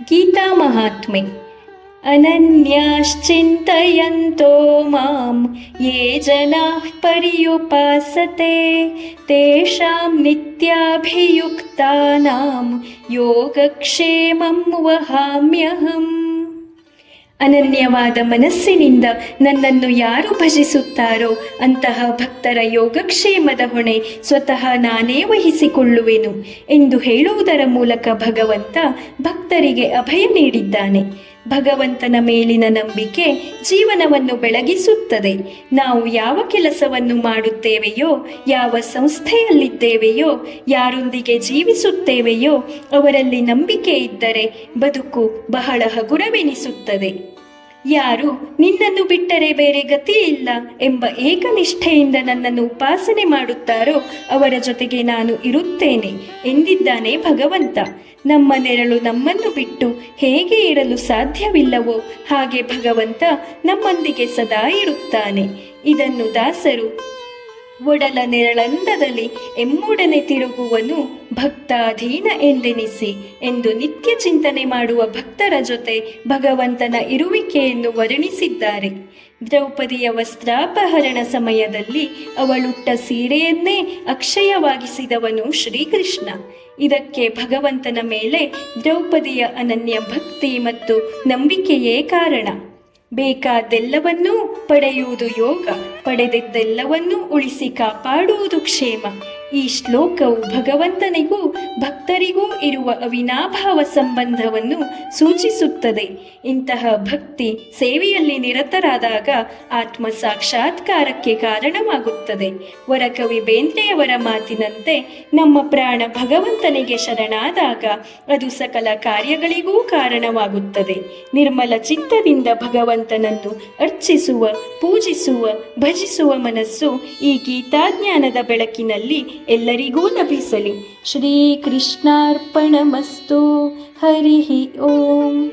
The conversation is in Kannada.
ಗೀತಾ ಮಹಾತ್ಮೆ. ಅನನ್ಯಾಶ್ಚಿಂತಯಂತೋ ಮಾಂ ಯೇ ಜನಾಃ ಪರ್ಯುಪಾಸತೆ ತೇಷಾಂ ನಿತ್ಯಾಭಿಯುಕ್ತಾನಾಂ ಯೋಗಕ್ಷೇಮಂ ವಹಾಮ್ಯಹಂ. ಅನನ್ಯವಾದ ಮನಸ್ಸಿನಿಂದ ನನ್ನನ್ನು ಯಾರು ಭಜಿಸುತ್ತಾರೋ ಅಂತಹ ಭಕ್ತರ ಯೋಗಕ್ಷೇಮದ ಹೊಣೆ ಸ್ವತಃ ನಾನೇ ವಹಿಸಿಕೊಳ್ಳುವೆನು ಎಂದು ಹೇಳುವುದರ ಮೂಲಕ ಭಗವಂತ ಭಕ್ತರಿಗೆ ಅಭಯ ನೀಡಿದ್ದಾನೆ. ಭಗವಂತನ ಮೇಲಿನ ನಂಬಿಕೆ ಜೀವನವನ್ನು ಬೆಳಗಿಸುತ್ತದೆ. ನಾವು ಯಾವ ಕೆಲಸವನ್ನು ಮಾಡುತ್ತೇವೆಯೋ, ಯಾವ ಸಂಸ್ಥೆಯಲ್ಲಿದ್ದೇವೆಯೋ, ಯಾರೊಂದಿಗೆ ಜೀವಿಸುತ್ತೇವೆಯೋ ಅವರಲ್ಲಿ ನಂಬಿಕೆ ಇದ್ದರೆ ಬದುಕು ಬಹಳ ಹಗುರವೆನಿಸುತ್ತದೆ. ಯಾರು ನಿನ್ನನ್ನು ಬಿಟ್ಟರೆ ಬೇರೆ ಗತಿ ಇಲ್ಲ ಎಂಬ ಏಕನಿಷ್ಠೆಯಿಂದ ನನ್ನನ್ನು ಉಪಾಸನೆ ಮಾಡುತ್ತಾರೋ ಅವರ ಜೊತೆಗೆ ನಾನು ಇರುತ್ತೇನೆ ಎಂದಿದ್ದಾನೆ ಭಗವಂತ. ನಮ್ಮ ನೆರಳು ನಮ್ಮನ್ನು ಬಿಟ್ಟು ಹೇಗೆ ಇರಲು ಸಾಧ್ಯವಿಲ್ಲವೋ ಹಾಗೆ ಭಗವಂತ ನಮ್ಮೊಂದಿಗೆ ಸದಾ ಇರುತ್ತಾನೆ. ಇದನ್ನು ದಾಸರು ಒಡಲ ನೆರಳಂದದಲ್ಲಿ ಎಮ್ಮೊಡನೆ ತಿರುಗುವನು ಭಕ್ತಾಧೀನ ಎಂದೆನಿಸಿ ಎಂದು ನಿತ್ಯ ಚಿಂತನೆ ಮಾಡುವ ಭಕ್ತರ ಜೊತೆ ಭಗವಂತನ ಇರುವಿಕೆಯನ್ನು ವರ್ಣಿಸಿದ್ದಾರೆ. ದ್ರೌಪದಿಯ ವಸ್ತ್ರಾಪಹರಣ ಸಮಯದಲ್ಲಿ ಅವಳುಟ್ಟ ಸೀರೆಯನ್ನೇ ಅಕ್ಷಯವಾಗಿಸಿದವನು ಶ್ರೀಕೃಷ್ಣ. ಇದಕ್ಕೆ ಭಗವಂತನ ಮೇಲೆ ದ್ರೌಪದಿಯ ಅನನ್ಯ ಭಕ್ತಿ ಮತ್ತು ನಂಬಿಕೆಯೇ ಕಾರಣ. ಬೇಕಾದ್ದೆಲ್ಲವನ್ನೂ ಪಡೆಯುವುದು ಯೋಗ, ಪಡೆದಿದ್ದೆಲ್ಲವನ್ನೂ ಉಳಿಸಿ ಕಾಪಾಡುವುದು ಕ್ಷೇಮ. ಈ ಶ್ಲೋಕವು ಭಗವಂತನಿಗೂ ಭಕ್ತರಿಗೂ ಇರುವ ಅವಿನಾಭಾವ ಸಂಬಂಧವನ್ನು ಸೂಚಿಸುತ್ತದೆ. ಇಂತಹ ಭಕ್ತಿ ಸೇವೆಯಲ್ಲಿ ನಿರತರಾದಾಗ ಆತ್ಮ ಸಾಕ್ಷಾತ್ಕಾರಕ್ಕೆ ಕಾರಣವಾಗುತ್ತದೆ. ವರಕವಿ ಬೇಂದ್ರೆಯವರ ಮಾತಿನಂತೆ ನಮ್ಮ ಪ್ರಾಣ ಭಗವಂತನಿಗೆ ಶರಣಾದಾಗ ಅದು ಸಕಲ ಕಾರ್ಯಗಳಿಗೂ ಕಾರಣವಾಗುತ್ತದೆ. ನಿರ್ಮಲ ಚಿತ್ತದಿಂದ ಭಗವಂತನನ್ನು ಅರ್ಚಿಸುವ, ಪೂಜಿಸುವ, ಭಜಿಸುವ ಮನಸ್ಸು ಈ ಗೀತಾಜ್ಞಾನದ ಬೆಳಕಿನಲ್ಲಿ ಎಲ್ಲರಿಗೂ ಲಭಿಸಲಿ. ಶ್ರೀಕೃಷ್ಣಾರ್ಪಣಮಸ್ತು. ಹರಿ ಓಂ.